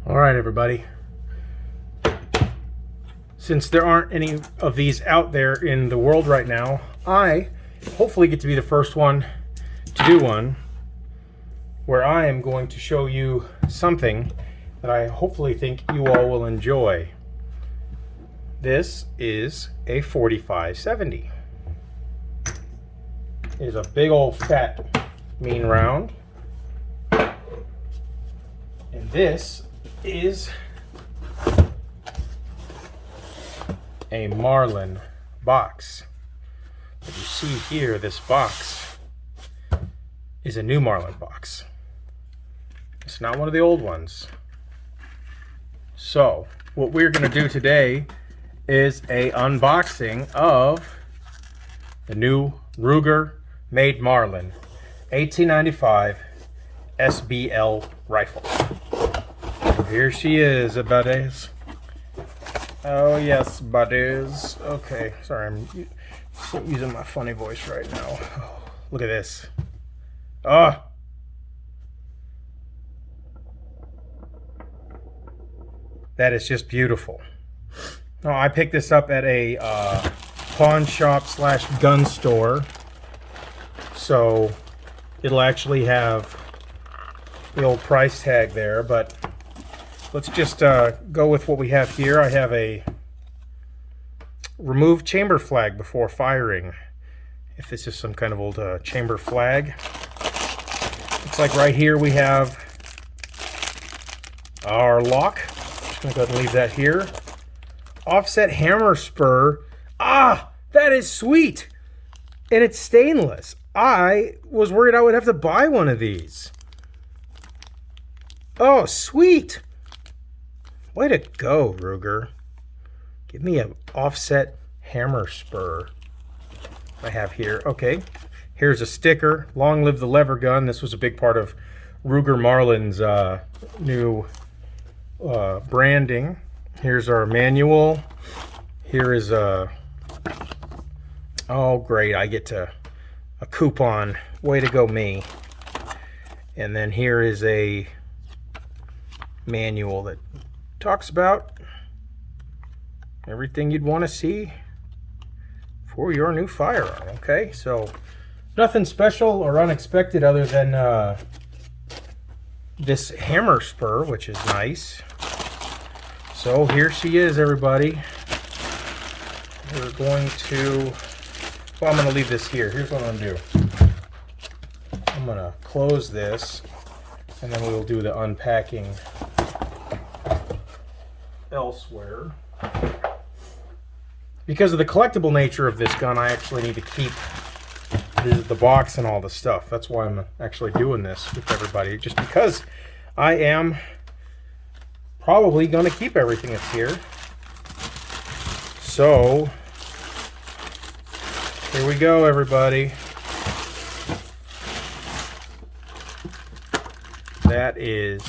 All right, everybody. Since there aren't any of these out there in the world right now, I hopefully get to be the first one to do one where I am going to show you something that I hopefully think you all will enjoy. This is a 4570. It is a big old fat mean round. And this is a Marlin box. As you see here, this box is a new Marlin box. It's not one of the old ones. So what we're going to do today is a unboxing of the new Ruger-made Marlin 1895 SBL rifle. Here she is, buddies. Oh yes, buddies. Okay, sorry, I'm using my funny voice right now. Oh, look at this. Oh! That is just beautiful. Oh, I picked this up at a pawn shop slash gun store. So it'll actually have the old price tag there, but let's just go with what we have here. I have a remove chamber flag before firing. If this is some kind of old chamber flag. Looks like right here we have our lock. Just gonna go ahead and leave that here. Offset hammer spur. Ah, that is sweet. And it's stainless. I was worried I would have to buy one of these. Oh, sweet. Way to go, Ruger. Give me an offset hammer spur. I have here. Okay. Here's a sticker. Long live the lever gun. This was a big part of Ruger-Marlin's new branding. Here's our manual. Here is a... Oh, great. I get a coupon. Way to go, me. And then here is a manual that talks about everything you'd want to see for your new firearm. Okay, so nothing special or unexpected other than this hammer spur, which is nice. So here she is, everybody. We're going to, well, I'm going to leave this here. Here's what I'm going to do. I'm going to close this, and then we will do the unpacking elsewhere. Because of the collectible nature of this gun, I actually need to keep the box and all the stuff. That's why I'm actually doing this with everybody, just because I am probably going to keep everything that's here. So here we go, everybody. That is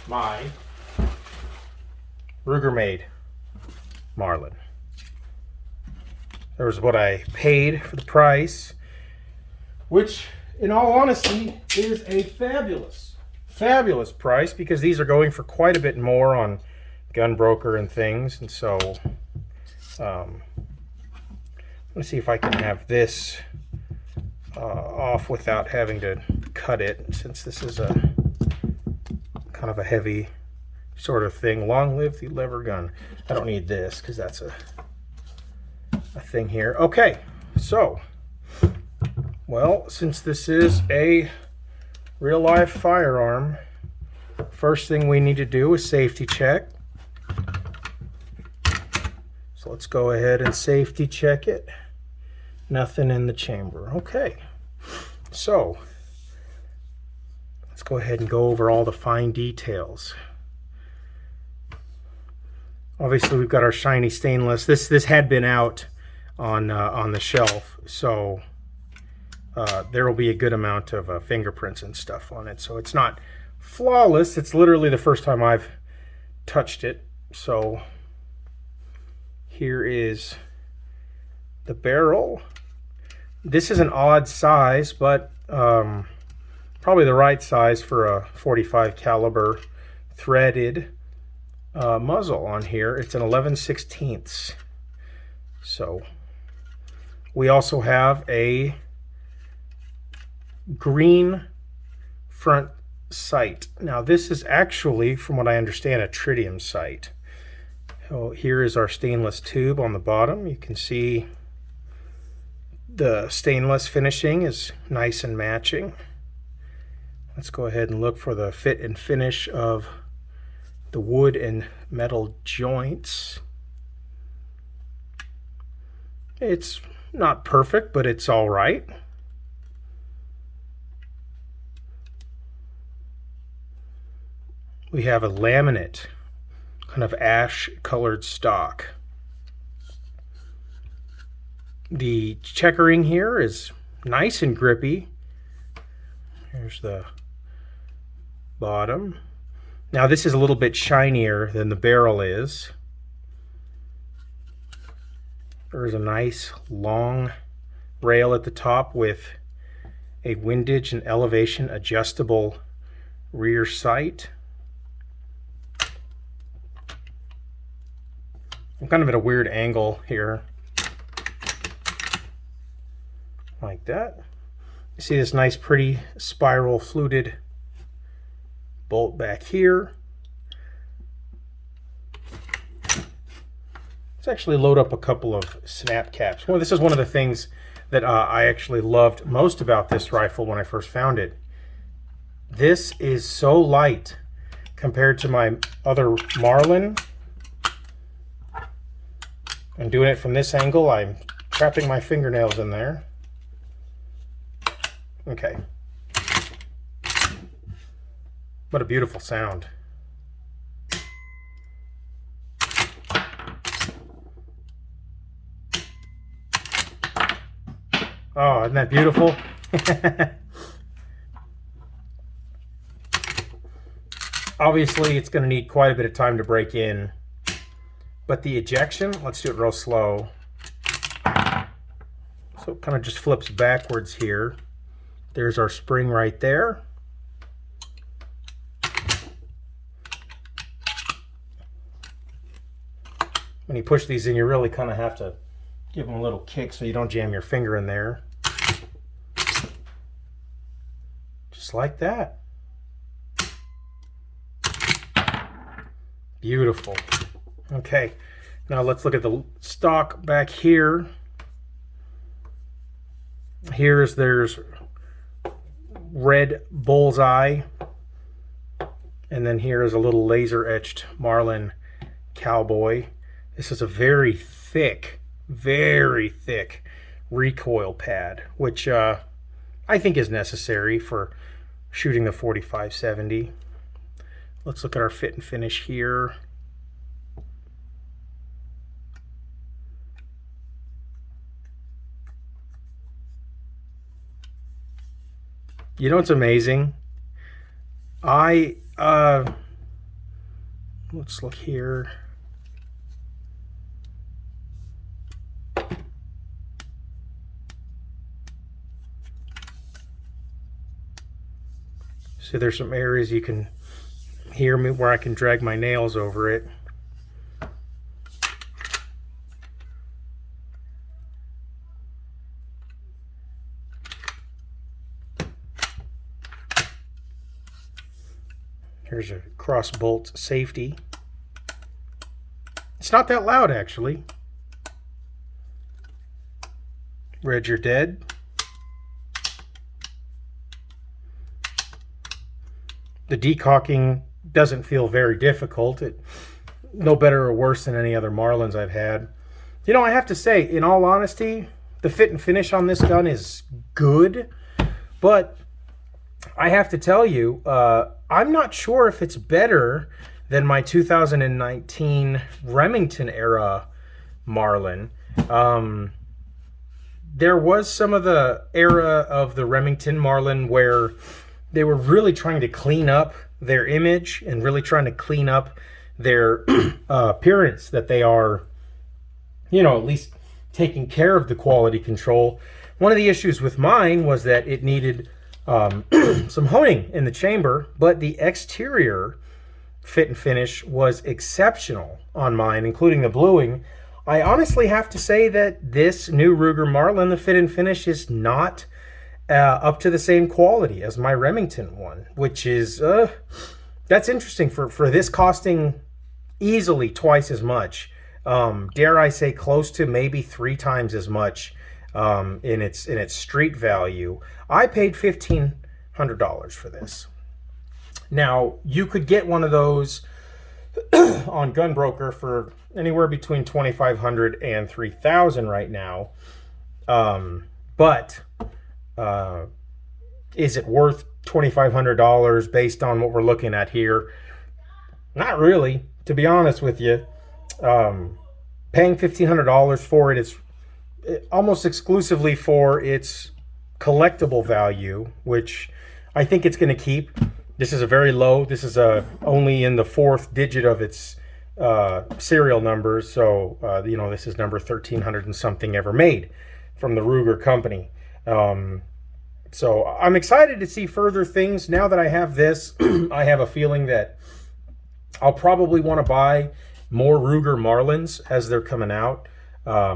my Ruger-made Marlin. There was what I paid for the price, which in all honesty is a fabulous price, because these are going for quite a bit more on Gunbroker and things. And so let's see if I can have this off without having to cut it, since this is a kind of a heavy sort of thing. Long live the lever gun. I don't need this because that's a thing here. Okay, so, well, since this is a real life firearm, first thing we need to do is safety check. So let's go ahead and safety check it. Nothing in the chamber. Okay, so let's go ahead and go over all the fine details. Obviously, we've got our shiny stainless. This had been out on the shelf, so there will be a good amount of fingerprints and stuff on it. So it's not flawless. It's literally the first time I've touched it. So here is the barrel. This is an odd size, but probably the right size for a 45 caliber threaded muzzle on here. It's an 11/16. So we also have a green front sight. Now this is actually, from what I understand, a tritium sight. So here is our stainless tube on the bottom. You can see the stainless finishing is nice and matching. Let's go ahead and look for the fit and finish of the wood and metal joints. It's not perfect, but it's all right. We have a laminate, kind of ash colored stock. The checkering here is nice and grippy. Here's the bottom. Now this is a little bit shinier than the barrel is. There's a nice long rail at the top with a windage and elevation adjustable rear sight. I'm kind of at a weird angle here. Like that. You see this nice pretty spiral fluted bolt back here. Let's actually load up a couple of snap caps. Well, this is one of the things that I actually loved most about this rifle when I first found it. This is so light compared to my other Marlin. And doing it from this angle, I'm trapping my fingernails in there. Okay. What a beautiful sound. Oh, isn't that beautiful? Obviously, it's going to need quite a bit of time to break in. But the ejection, let's do it real slow. So it kind of just flips backwards here. There's our spring right there. When you push these in, you really kind of have to give them a little kick so you don't jam your finger in there. Just like that. Beautiful. Okay, now let's look at the stock back here. There's red bullseye, and then here is a little laser etched Marlin cowboy. This is a very thick recoil pad, which I think is necessary for shooting the 45-70. Let's look at our fit and finish here. You know what's amazing? Let's look here. So there's some areas you can hear me where I can drag my nails over it. Here's a cross bolt safety. It's not that loud, actually. Red, you're dead. The decaulking doesn't feel very difficult. No better or worse than any other Marlins I've had. You know, I have to say, in all honesty, the fit and finish on this gun is good, but I have to tell you, I'm not sure if it's better than my 2019 Remington era Marlin. There was some of the era of the Remington Marlin where they were really trying to clean up their image and really trying to clean up their appearance, that they are, you know, at least taking care of the quality control. One of the issues with mine was that it needed some honing in the chamber, but the exterior fit and finish was exceptional on mine, including the bluing. I honestly have to say that this new Ruger-Marlin, the fit and finish is not up to the same quality as my Remington one, which is that's interesting for this costing easily twice as much. Dare I say close to maybe 3 times as much in its street value. I paid $1,500 for this. Now, you could get one of those on Gunbroker for anywhere between $2,500 and $3,000 right now. But is it worth $2,500 based on what we're looking at here? Not really, to be honest with you. Paying $1,500 for it is almost exclusively for its collectible value, which I think it's going to keep. This is a very low. This is only in the 4th digit of its serial numbers. So, you know, this is number 1,300 and something ever made from the Ruger company. So I'm excited to see further things. Now that I have this, I have a feeling that I'll probably want to buy more Ruger-Marlins as they're coming out.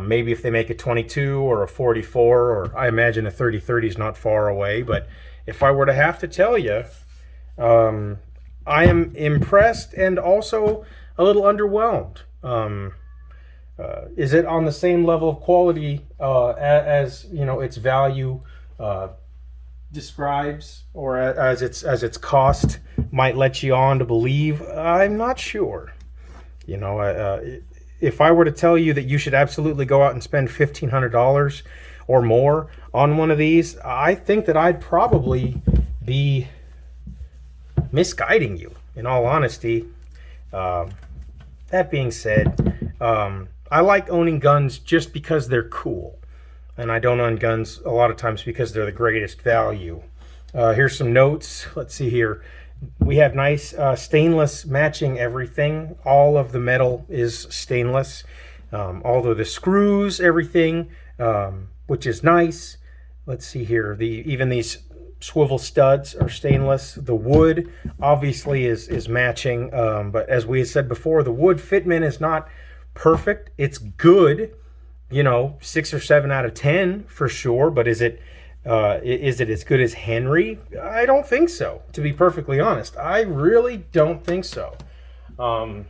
Maybe if they make a 22 or a 44, or I imagine a 30-30 is not far away. But if I were to have to tell you, I am impressed and also a little underwhelmed. Is it on the same level of quality as you know its value describes, or as its cost might let you on to believe? I'm not sure. You know, if I were to tell you that you should absolutely go out and spend $1,500 or more on one of these, I think that I'd probably be misguiding you, in all honesty. That being said, I like owning guns just because they're cool, and I don't own guns a lot of times because they're the greatest value. Here's some notes. Let's see here. We have nice stainless matching everything. All of the metal is stainless. Although the screws, everything, which is nice. Let's see here. Even these swivel studs are stainless. The wood obviously is matching. But as we had said before, the wood fitment is not perfect. It's good, you know, 6 or 7 out of 10 for sure. But is it as good as Henry? I don't think so, to be perfectly honest. I really don't think so. I'm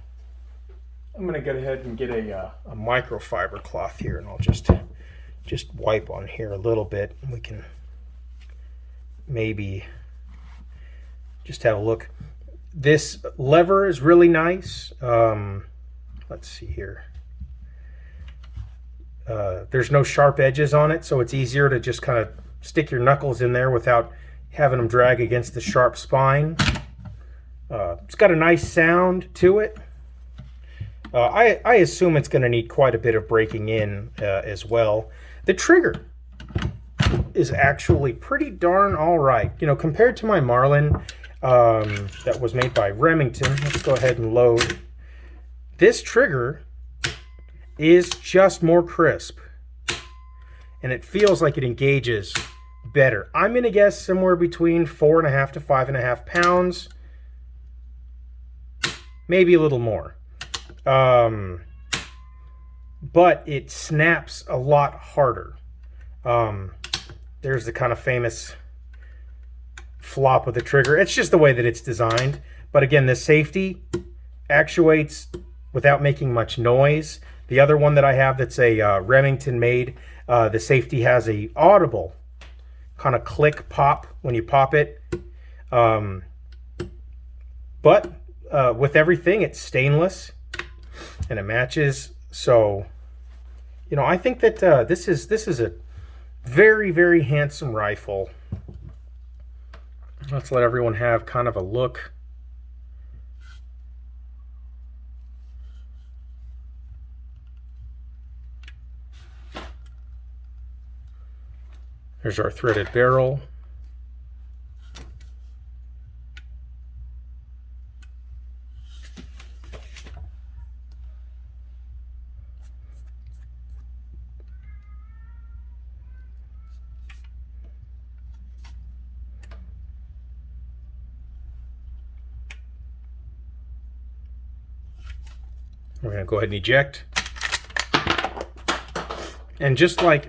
going to go ahead and get a microfiber cloth here, and I'll just wipe on here a little bit. We can maybe just have a look. This lever is really nice. Let's see here. There's no sharp edges on it, so it's easier to just kind of stick your knuckles in there without having them drag against the sharp spine. It's got a nice sound to it. I assume it's going to need quite a bit of breaking in as well. The trigger is actually pretty darn all right. You know, compared to my Marlin that was made by Remington. Let's go ahead and load. This trigger is just more crisp, and it feels like it engages better. I'm going to guess somewhere between 4.5 to 5.5 pounds, maybe a little more. But it snaps a lot harder. There's the kind of famous flop of the trigger. It's just the way that it's designed. But again, the safety actuates without making much noise. The other one that I have that's a Remington made, the safety has a audible kind of click pop when you pop it. But with everything, it's stainless and it matches. So, you know, I think that this is a very, very handsome rifle. Let's let everyone have kind of a look. There's our threaded barrel. We're going to go ahead and eject. And just like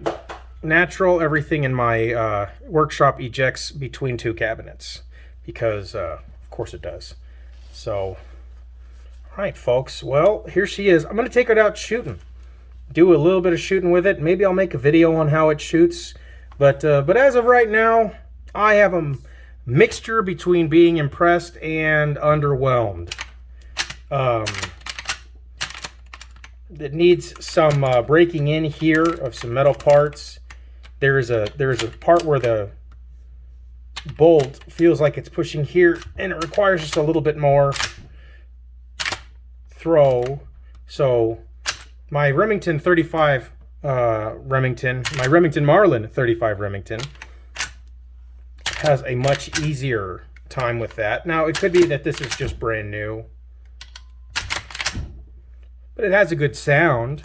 natural, everything in my workshop ejects between two cabinets because, of course, it does. So, all right, folks. Well, here she is. I'm going to take it out shooting. Do a little bit of shooting with it. Maybe I'll make a video on how it shoots. But as of right now, I have a mixture between being impressed and underwhelmed. It needs some breaking in here of some metal parts. There's a part where the bolt feels like it's pushing here, and it requires just a little bit more throw. So my Remington 35 my Remington Marlin 35 Remington has a much easier time with that. Now it could be that this is just brand new, but it has a good sound.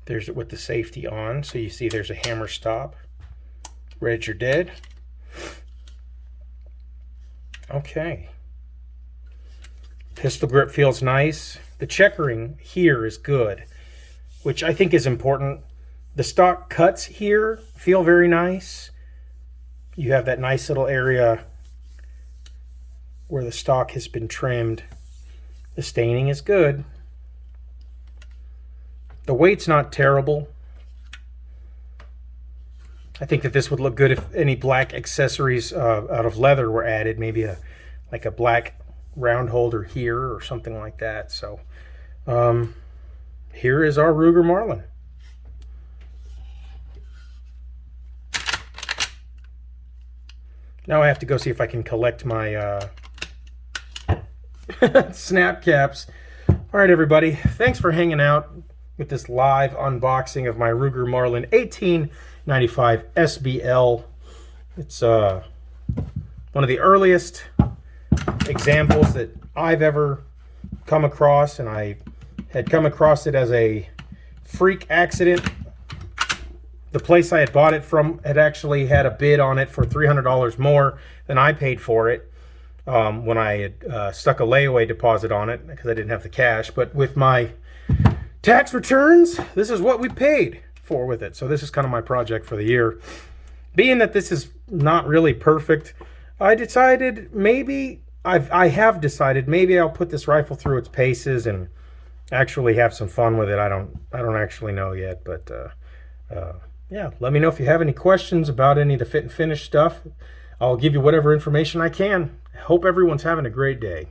There's it with the safety on, so you see there's a hammer stop. Reg, you're dead. Okay. Pistol grip feels nice. The checkering here is good, which I think is important. The stock cuts here feel very nice. You have that nice little area where the stock has been trimmed. The staining is good. The weight's not terrible. I think that this would look good if any black accessories out of leather were added. Maybe like a black round holder here or something like that. So here is our Ruger-Marlin. Now I have to go see if I can collect my snap caps. All right, everybody. Thanks for hanging out with this live unboxing of my Ruger-Marlin 1895 SBL. It's one of the earliest examples that I've ever come across, and I had come across it as a freak accident. The place I had bought it from had actually had a bid on it for $300 more than I paid for it when I had stuck a layaway deposit on it because I didn't have the cash. But with my tax returns, this is what we paid for with it. So this is kind of my project for the year. Being that this is not really perfect, I decided maybe I have decided maybe I'll put this rifle through its paces and actually have some fun with it. I don't actually know yet, but yeah, let me know if you have any questions about any of the fit and finish stuff. I'll give you whatever information I can. Hope everyone's having a great day.